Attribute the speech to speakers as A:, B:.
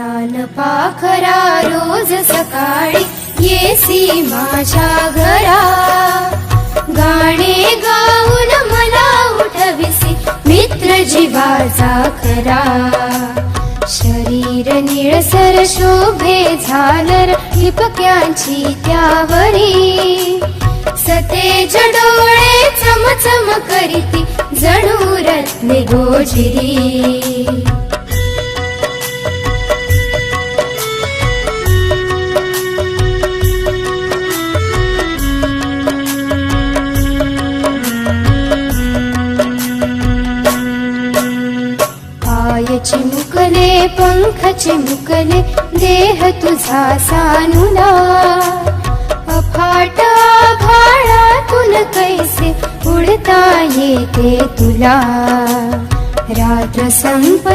A: ज्ञान पाखरा रोज सकाळी येसी माझ्या घरा, गाणे गाऊन मला उठविसी मित्र जीवाचा खरा. शरीर निळसर शोभे झालर ठिपक्यांची त्यावरी, सतेज डोळे चमचम करीती जणू रत्ने गोजिरी. पाय चिमुकले पंख चिमुकले देह तुझा सानुला, अफाट आभाळातून कैसे उडता येते तुला. रात्र संपत